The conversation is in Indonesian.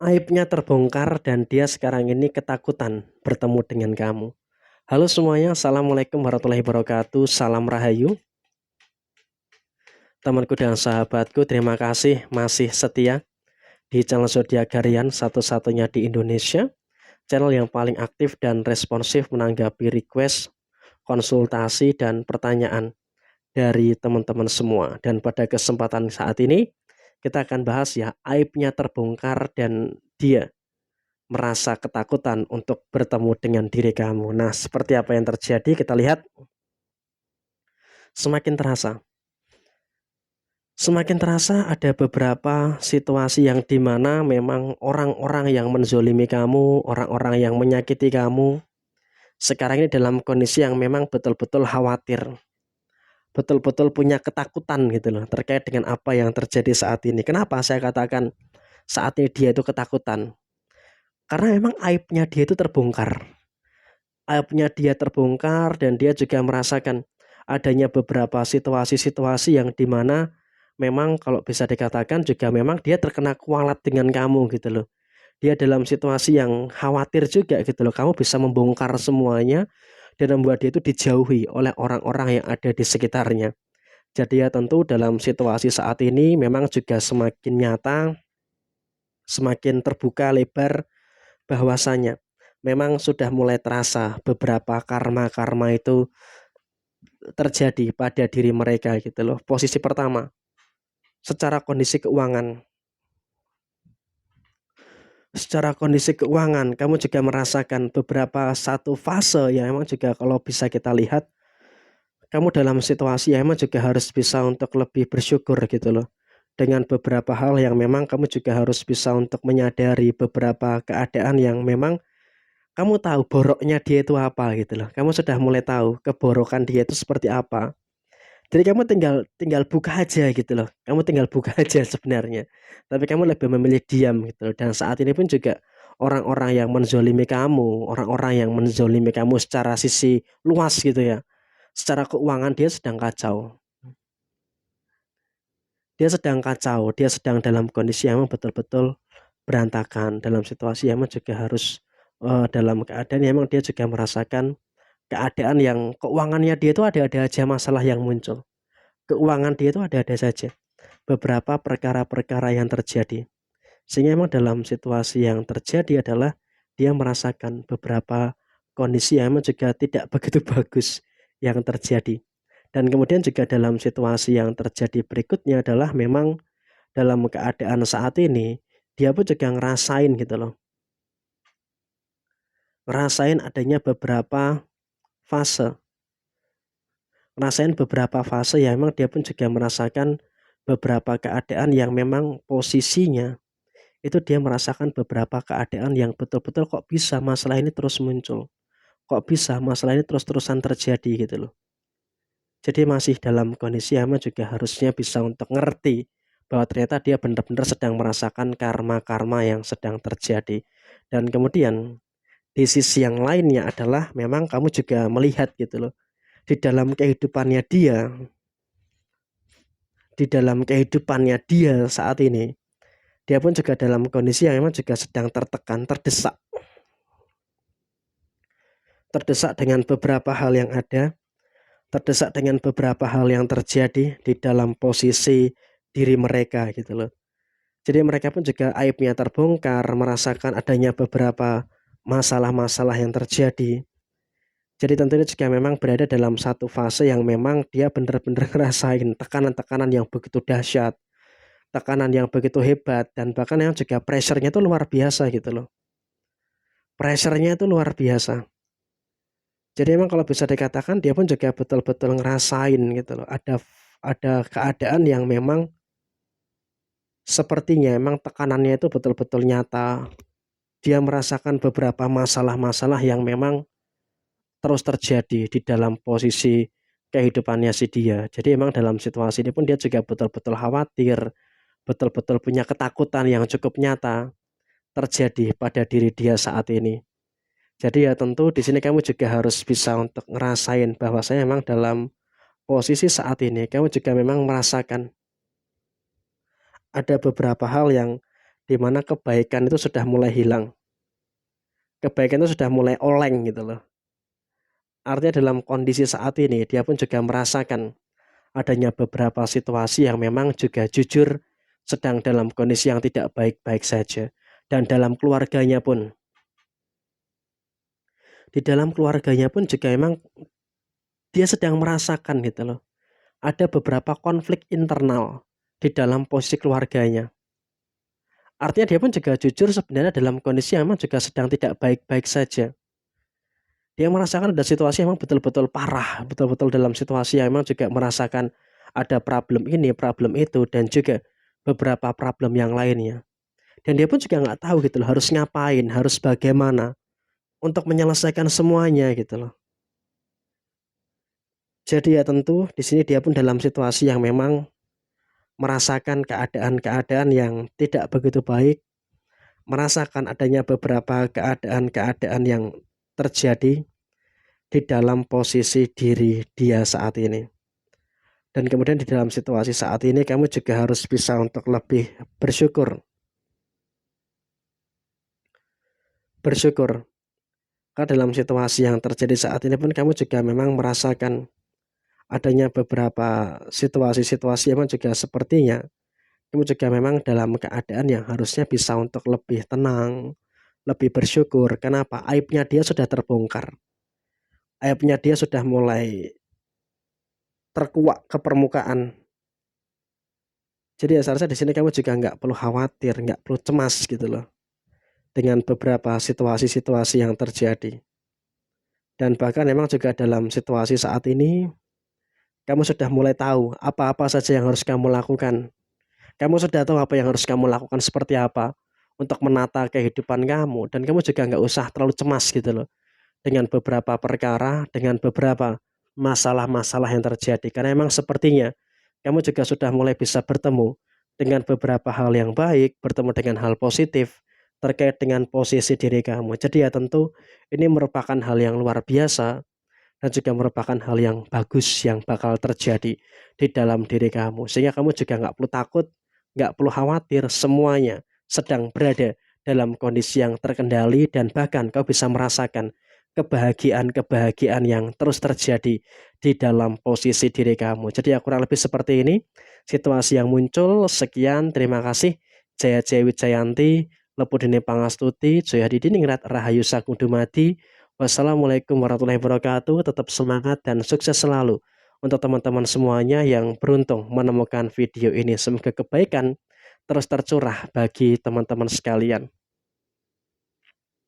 Aibnya terbongkar dan dia sekarang ini ketakutan bertemu dengan kamu. Halo semuanya, Assalamualaikum warahmatullahi wabarakatuh. Salam Rahayu. Temanku dan sahabatku, terima kasih masih setia di channel Zodiak Harian satu-satunya di Indonesia. Channel yang paling aktif dan responsif menanggapi request, konsultasi, dan pertanyaan dari teman-teman semua. Dan pada kesempatan saat ini, kita akan bahas ya, aibnya terbongkar dan dia merasa ketakutan untuk bertemu dengan diri kamu. Nah, seperti apa yang terjadi? Kita lihat semakin terasa. Semakin terasa ada beberapa situasi yang dimana memang orang-orang yang menzolimi kamu, orang-orang yang menyakiti kamu, sekarang ini dalam kondisi yang memang betul-betul khawatir, betul-betul punya ketakutan gitu loh, terkait dengan apa yang terjadi saat ini. Kenapa saya katakan saat ini dia itu ketakutan? Karena memang aibnya dia itu terbongkar. Aibnya dia terbongkar dan dia juga merasakan adanya beberapa situasi-situasi yang dimana memang kalau bisa dikatakan juga memang dia terkena kualat dengan kamu gitu loh. Dia dalam situasi yang khawatir juga gitu loh. Kamu bisa membongkar semuanya dan membuat dia itu dijauhi oleh orang-orang yang ada di sekitarnya. Jadi ya tentu dalam situasi saat ini memang juga semakin nyata, semakin terbuka lebar bahwasanya memang sudah mulai terasa beberapa karma-karma itu terjadi pada diri mereka gitu loh. Posisi pertama, secara kondisi keuangan. Secara kondisi keuangan, kamu juga merasakan beberapa satu fase yang emang juga kalau bisa kita lihat, kamu dalam situasi yang emang juga harus bisa untuk lebih bersyukur gitu loh. Dengan beberapa hal yang memang kamu juga harus bisa untuk menyadari beberapa keadaan yang memang kamu tahu boroknya dia itu apa gitu loh. Kamu sudah mulai tahu keborokan dia itu seperti apa. Jadi kamu tinggal tinggal buka aja gitu loh. Kamu tinggal buka aja sebenarnya. Tapi kamu lebih memilih diam gitu loh. Dan saat ini pun juga orang-orang yang menzolimi kamu, orang-orang yang menzolimi kamu secara sisi luas gitu ya. Secara keuangan dia sedang kacau. Dia sedang kacau, dia sedang dalam kondisi yang betul-betul berantakan. Dalam situasi yang juga harus dalam keadaan yang memang dia juga merasakan keadaan yang keuangannya dia itu ada aja masalah yang muncul. Keuangan dia itu ada-ada saja beberapa perkara-perkara yang terjadi. Sehingga memang dalam situasi yang terjadi adalah dia merasakan beberapa kondisi yang memang juga tidak begitu bagus yang terjadi. Dan kemudian juga dalam situasi yang terjadi berikutnya adalah memang dalam keadaan saat ini dia pun juga ngerasain gitu loh. Ngerasain adanya beberapa fase. Ngerasain beberapa fase yang memang dia pun juga merasakan beberapa keadaan yang memang posisinya itu dia merasakan beberapa keadaan yang betul-betul kok bisa masalah ini terus muncul, kok bisa masalah ini terus-terusan terjadi gitu loh. Jadi masih dalam kondisi yang juga harusnya bisa untuk ngerti bahwa ternyata dia benar-benar sedang merasakan karma-karma yang sedang terjadi. Dan kemudian di sisi yang lainnya adalah memang kamu juga melihat gitu loh, di dalam kehidupannya dia, di dalam kehidupannya dia saat ini, dia pun juga dalam kondisi yang memang juga sedang tertekan, terdesak. Terdesak dengan beberapa hal yang ada, terdesak dengan beberapa hal yang terjadi di dalam posisi diri mereka gitu loh. Jadi mereka pun juga aibnya terbongkar, merasakan adanya beberapa masalah-masalah yang terjadi. Jadi tentunya juga memang berada dalam satu fase yang memang dia benar-benar ngerasain tekanan-tekanan yang begitu dahsyat, tekanan yang begitu hebat, dan bahkan yang juga pressure-nya itu luar biasa gitu loh. Pressure-nya itu luar biasa. Jadi emang kalau bisa dikatakan dia pun juga betul-betul ngerasain gitu loh. Ada keadaan yang memang sepertinya emang tekanannya itu betul-betul nyata. Dia merasakan beberapa masalah-masalah yang memang terus terjadi di dalam posisi kehidupannya si dia. Jadi emang dalam situasi ini pun dia juga betul-betul khawatir, betul-betul punya ketakutan yang cukup nyata terjadi pada diri dia saat ini. Jadi ya tentu di sini kamu juga harus bisa untuk ngerasain bahwasanya memang dalam posisi saat ini kamu juga memang merasakan ada beberapa hal yang di mana kebaikan itu sudah mulai hilang. Kebaikan itu sudah mulai oleng gitu loh. Artinya dalam kondisi saat ini dia pun juga merasakan adanya beberapa situasi yang memang juga jujur sedang dalam kondisi yang tidak baik-baik saja. Dan dalam keluarganya pun, di dalam keluarganya pun juga memang dia sedang merasakan gitu loh. Ada beberapa konflik internal di dalam posisi keluarganya. Artinya dia pun juga jujur sebenarnya dalam kondisi yang memang juga sedang tidak baik-baik saja. Dia merasakan ada situasi yang memang betul-betul parah, betul-betul dalam situasi yang memang juga merasakan ada problem ini, problem itu, dan juga beberapa problem yang lainnya. Dan dia pun juga nggak tahu gitu loh, harus ngapain, harus bagaimana untuk menyelesaikan semuanya gitu loh. Jadi ya tentu di sini dia pun dalam situasi yang memang merasakan keadaan-keadaan yang tidak begitu baik, merasakan adanya beberapa keadaan-keadaan yang terjadi di dalam posisi diri dia saat ini. Dan kemudian di dalam situasi saat ini kamu juga harus bisa untuk lebih bersyukur. Bersyukur. Karena dalam situasi yang terjadi saat ini pun kamu juga memang merasakan adanya beberapa situasi-situasi yang juga sepertinya kamu juga memang dalam keadaan yang harusnya bisa untuk lebih tenang, lebih bersyukur. Kenapa? Aibnya dia sudah terbongkar. Aibnya dia sudah mulai terkuak ke permukaan. Jadi ya seharusnya di sini kamu juga nggak perlu khawatir, nggak perlu cemas gitu loh dengan beberapa situasi-situasi yang terjadi. Dan bahkan memang juga dalam situasi saat ini kamu sudah mulai tahu apa-apa saja yang harus kamu lakukan. Kamu sudah tahu apa yang harus kamu lakukan seperti apa untuk menata kehidupan kamu, dan kamu juga nggak usah terlalu cemas gitu loh dengan beberapa perkara, dengan beberapa masalah-masalah yang terjadi. Karena memang sepertinya kamu juga sudah mulai bisa bertemu dengan beberapa hal yang baik, bertemu dengan hal positif terkait dengan posisi diri kamu. Jadi ya tentu ini merupakan hal yang luar biasa dan juga merupakan hal yang bagus yang bakal terjadi di dalam diri kamu. Sehingga kamu juga nggak perlu takut, nggak perlu khawatir, semuanya sedang berada dalam kondisi yang terkendali dan bahkan kau bisa merasakan kebahagiaan-kebahagiaan yang terus terjadi di dalam posisi diri kamu. Jadi ya kurang lebih seperti ini situasi yang muncul. Sekian, terima kasih. Jaya Jaya Wijayanti, Lepudene Pangastuti, Jaya Didiningrat Rahayu Sagung Dumadi. Wassalamualaikum warahmatullahi wabarakatuh. Tetap semangat dan sukses selalu untuk teman-teman semuanya yang beruntung menemukan video ini. Semoga kebaikan terus tercurah bagi teman-teman sekalian.